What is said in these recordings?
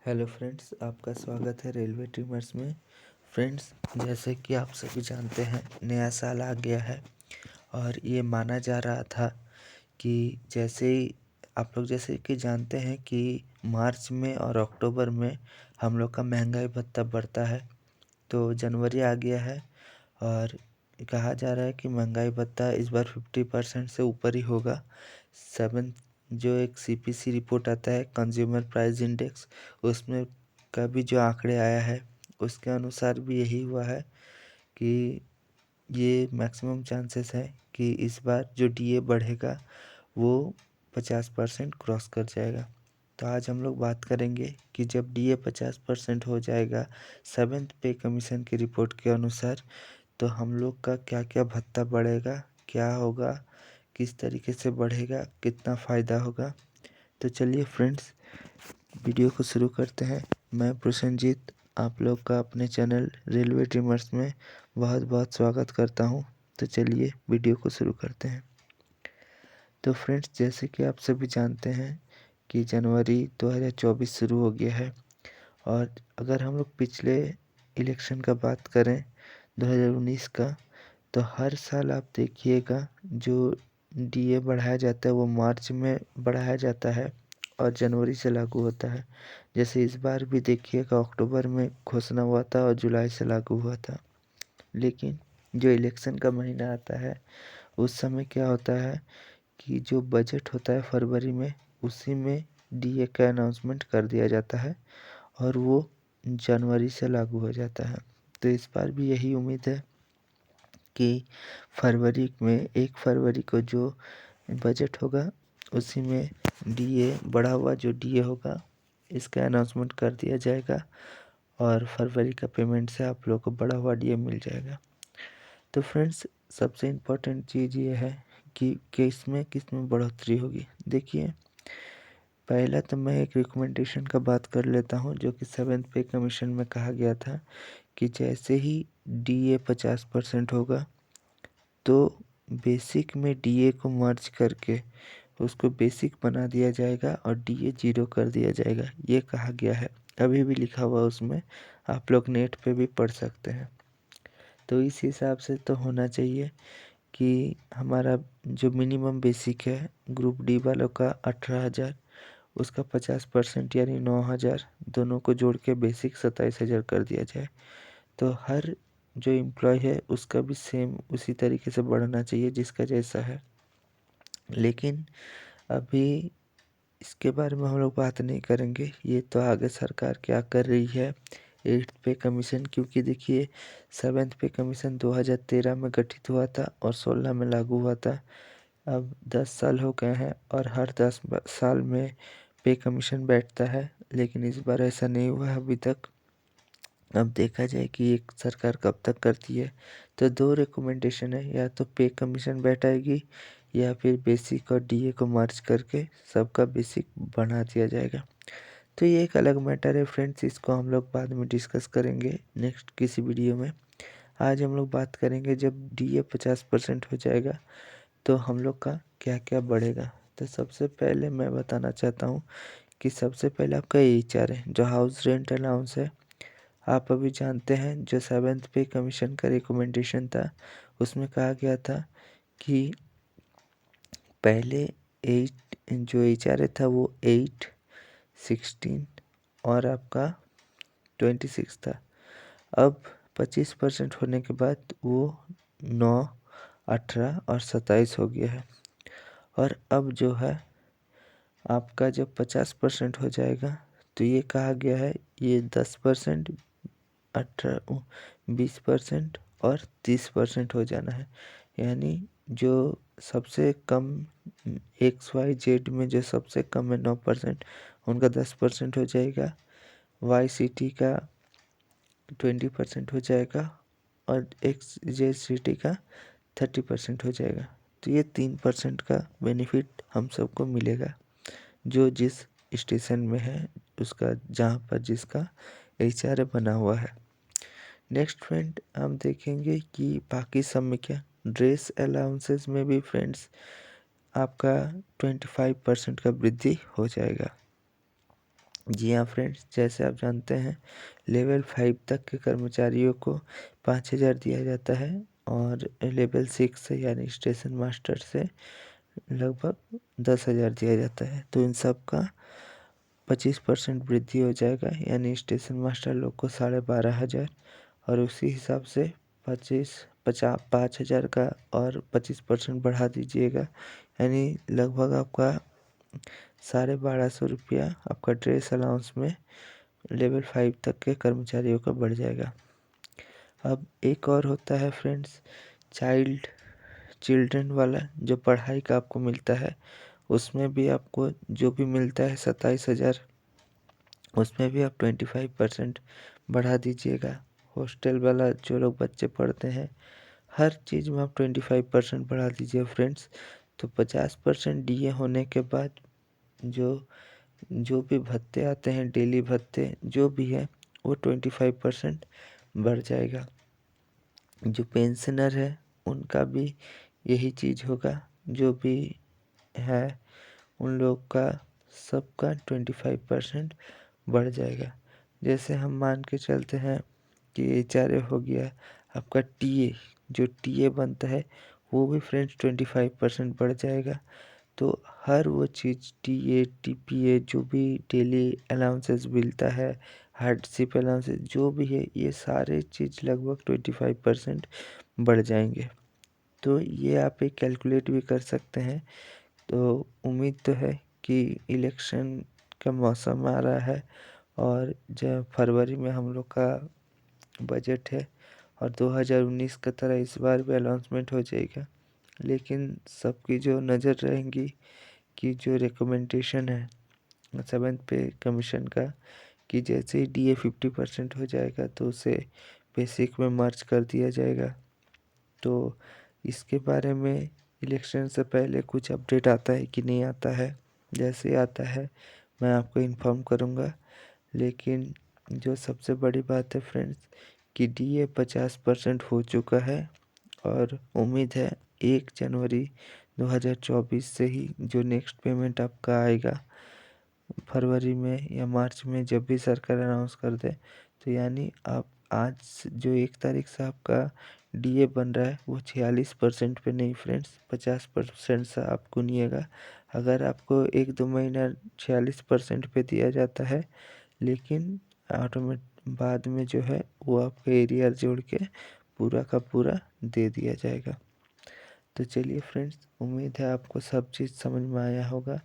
Hello friends, आपका स्वागत है रेलवे ट्रिमर्स में। फ्रेंड्स, जैसे कि आप सभी जानते हैं, नया साल आ गया है और ये माना जा रहा था कि जैसे ही आप लोग जैसे कि जानते हैं कि मार्च में और अक्टूबर में हम लोग का महंगाई भत्ता बढ़ता है। तो जनवरी आ गया है और कहा जा रहा है कि महंगाई भत्ता इस बार 50% से ऊपर ही होगा। सेवन जो एक सीपीसी रिपोर्ट आता है, कंज्यूमर प्राइस इंडेक्स, उसमें का भी जो आंकड़े आया है उसके अनुसार भी यही हुआ है कि ये मैक्सिमम चांसेस है कि इस बार जो डीए बढ़ेगा वो 50% क्रॉस कर जाएगा। तो आज हम लोग बात करेंगे कि जब डीए 50% हो जाएगा सेवेंथ पे कमीशन की रिपोर्ट के अनुसार, तो हम लोग का क्या क्या भत्ता बढ़ेगा, क्या होगा, किस तरीके से बढ़ेगा, कितना फ़ायदा होगा। तो चलिए फ्रेंड्स, वीडियो को शुरू करते हैं। मैं प्रसन्नजीत आप लोग का अपने चैनल रेलवे ट्रिमर्स में बहुत बहुत स्वागत करता हूं। तो चलिए वीडियो को शुरू करते हैं। तो फ्रेंड्स, जैसे कि आप सभी जानते हैं कि जनवरी 2024 शुरू हो गया है और अगर हम लोग पिछले इलेक्शन का बात करें 2019 का, तो हर साल आप देखिएगा जो डीए बढ़ाया जाता है वो मार्च में बढ़ाया जाता है और जनवरी से लागू होता है। जैसे इस बार भी देखिएगा अक्टूबर में घोषणा हुआ था और जुलाई से लागू हुआ था। लेकिन जो इलेक्शन का महीना आता है उस समय क्या होता है कि जो बजट होता है फरवरी में, उसी में डीए का अनाउंसमेंट कर दिया जाता है और वो जनवरी से लागू हो जाता है। तो इस बार भी यही उम्मीद है कि फरवरी में 1 फरवरी को जो बजट होगा उसी में डीए बढ़ा हुआ जो डीए होगा इसका अनाउंसमेंट कर दिया जाएगा और फरवरी का पेमेंट से आप लोग को बढ़ा हुआ डीए मिल जाएगा। तो फ्रेंड्स, सबसे इम्पोर्टेंट चीज़ ये है कि किस में बढ़ोतरी होगी। देखिए, पहला तो मैं एक रिकमेंडेशन का बात कर लेता हूँ जो कि सेवेंथ पे कमीशन में कहा गया था कि जैसे ही डीए 50% होगा तो बेसिक में डीए को मर्ज करके उसको बेसिक बना दिया जाएगा और डीए 0 कर दिया जाएगा, ये कहा गया है। अभी भी लिखा हुआ उसमें, आप लोग नेट पे भी पढ़ सकते हैं। तो इस हिसाब से तो होना चाहिए कि हमारा जो मिनिमम बेसिक है ग्रुप डी वालों का 18,000, उसका 50% यानी 9,000 दोनों को जोड़ के बेसिक 27,000 कर दिया जाए। तो हर जो एम्प्लॉय है उसका भी सेम उसी तरीके से बढ़ना चाहिए जिसका जैसा है। लेकिन अभी इसके बारे में हम लोग बात नहीं करेंगे, ये तो आगे सरकार क्या कर रही है। एट्थ पे कमीशन, क्योंकि देखिए सेवेंथ पे कमीशन 2013 में गठित हुआ था और 16 में लागू हुआ था। अब 10 साल हो गए हैं और हर 10 साल में पे कमीशन बैठता है, लेकिन इस बार ऐसा नहीं हुआ है अभी तक। अब देखा जाए कि एक सरकार कब तक करती है। तो दो रिकमेंडेशन है, या तो पे कमीशन बैठाएगी या फिर बेसिक और डीए को मर्ज करके सबका बेसिक बढ़ा दिया जाएगा। तो ये एक अलग मैटर है फ्रेंड्स, इसको हम लोग बाद में डिस्कस करेंगे नेक्स्ट किसी वीडियो में। आज हम लोग बात करेंगे जब डीए 50% हो जाएगा तो हम लोग का क्या क्या बढ़ेगा। तो सबसे पहले मैं बताना चाहता हूँ कि सबसे पहले आपका एचआर है जो हाउस रेंट अलाउंस है। आप अभी जानते हैं जो सेवेंथ पे कमीशन का रिकमेंडेशन था उसमें कहा गया था कि पहले 8 जो एचआरए था वो 8, 16 और आपका 26 था। अब 25% होने के बाद वो 9, 18 और 27 हो गया है। और अब जो है आपका जब 50% हो जाएगा तो ये कहा गया है ये 10%, 18, 20% और 30% हो जाना है। यानी जो सबसे कम XYZ में जो सबसे कम है 9%, उनका 10% हो जाएगा। YCT का 20% हो जाएगा और XJCT का 30% हो जाएगा। तो ये 3% का बेनिफिट हम सबको मिलेगा जो जिस स्टेशन में है उसका, जहाँ पर जिसका एचआरए बना हुआ है। नेक्स्ट फ्रेंड, हम देखेंगे कि बाकी सब में क्या, ड्रेस अलाउंसेस में भी फ्रेंड्स आपका 25% का वृद्धि हो जाएगा। जी हाँ फ्रेंड्स, जैसे आप जानते हैं लेवल 5 तक के कर्मचारियों को 5,000 दिया जाता है और लेवल 6 से यानी स्टेशन मास्टर से लगभग 10,000 दिया जाता है। तो इन सब का 25% वृद्धि हो जाएगा, यानी स्टेशन मास्टर लोग को 12,500 और उसी हिसाब से 5,000 का और 25% बढ़ा दीजिएगा, यानी लगभग आपका 1,250 रुपया आपका ड्रेस अलाउंस में लेवल 5 तक के कर्मचारियों का बढ़ जाएगा। अब एक और होता है फ्रेंड्स चिल्ड्रन वाला, जो पढ़ाई का आपको मिलता है, उसमें भी आपको जो भी मिलता है 27,000, उसमें भी आप 25% बढ़ा दीजिएगा। हॉस्टल वाला जो लोग बच्चे पढ़ते हैं, हर चीज़ में आप 25% बढ़ा दीजिए फ्रेंड्स। तो 50% डीए होने के बाद जो जो भी भत्ते आते हैं, डेली भत्ते जो भी है, वो 25% बढ़ जाएगा। जो पेंशनर है उनका भी यही चीज़ होगा, जो भी है उन लोग का सबका 25% बढ़ जाएगा। जैसे हम मान के चलते हैं कि एचआरए हो गया, आपका टीए जो टीए बनता है वो भी फ्रेंड्स 25% बढ़ जाएगा। तो हर वो चीज़ टीए टीपीए जो भी डेली अलाउंसेस मिलता है, हार्डशिप अलाउंसेस जो भी है, ये सारे चीज़ लगभग 25% बढ़ जाएंगे। तो ये आप एक कैलकुलेट भी कर सकते हैं। तो उम्मीद तो है कि इलेक्शन का मौसम आ रहा है और जब फरवरी में हम लोग का बजट है और 2019 का तरह इस बार भी अनाउंसमेंट हो जाएगा। लेकिन सबकी जो नज़र रहेंगी कि जो रिकमेंडेशन है 7th पे कमीशन का, कि जैसे ही डीए 50% हो जाएगा तो उसे बेसिक में मर्ज कर दिया जाएगा। तो इसके बारे में इलेक्शन से पहले कुछ अपडेट आता है कि नहीं आता है, जैसे आता है मैं आपको इन्फॉर्म करूँगा। लेकिन जो सबसे बड़ी बात है फ्रेंड्स कि डीए 50% हो चुका है और उम्मीद है 1 जनवरी 2024 से ही जो नेक्स्ट पेमेंट आपका आएगा फरवरी में या मार्च में, जब भी सरकार अनाउंस कर दे, तो यानी आप आज जो 1 तारीख से आपका डीए बन रहा है वो 46% पे नहीं फ्रेंड्स 50% से आपको निएगा। अगर आपको 1-2 महीना 46% पे दिया जाता है, लेकिन ऑटोमेट बाद में जो है वो आपका एरियर जोड़ के पूरा का पूरा दे दिया जाएगा। तो चलिए फ्रेंड्स, उम्मीद है आपको सब चीज़ समझ में आया होगा।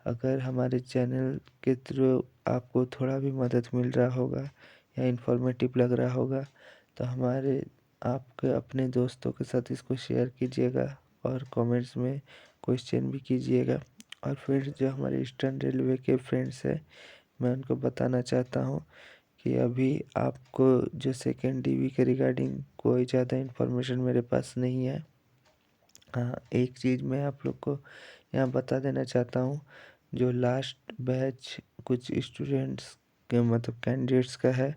अगर हमारे चैनल के थ्रू आपको थोड़ा भी मदद मिल रहा होगा या इन्फॉर्मेटिव लग रहा होगा, तो आपके अपने दोस्तों के साथ इसको शेयर कीजिएगा और कमेंट्स में क्वेश्चन भी कीजिएगा। और फिर जो हमारे ईस्टर्न रेलवे के फ्रेंड्स हैं, मैं उनको बताना चाहता हूँ कि अभी आपको जो सेकेंड डीवी के रिगार्डिंग कोई ज़्यादा इन्फॉर्मेशन मेरे पास नहीं है। हाँ, एक चीज़ मैं आप लोग को यहाँ बता देना चाहता हूँ, जो लास्ट बैच कुछ स्टूडेंट्स के मतलब कैंडिडेट्स का है,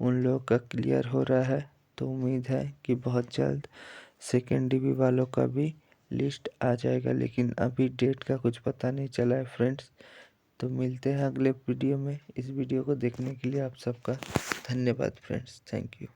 उन लोगों का क्लियर हो रहा है। तो उम्मीद है कि बहुत जल्द सेकेंड डीवी वालों का भी लिस्ट आ जाएगा, लेकिन अभी डेट का कुछ पता नहीं चला है फ्रेंड्स। तो मिलते हैं अगले वीडियो में। इस वीडियो को देखने के लिए आप सबका धन्यवाद फ्रेंड्स, थैंक यू।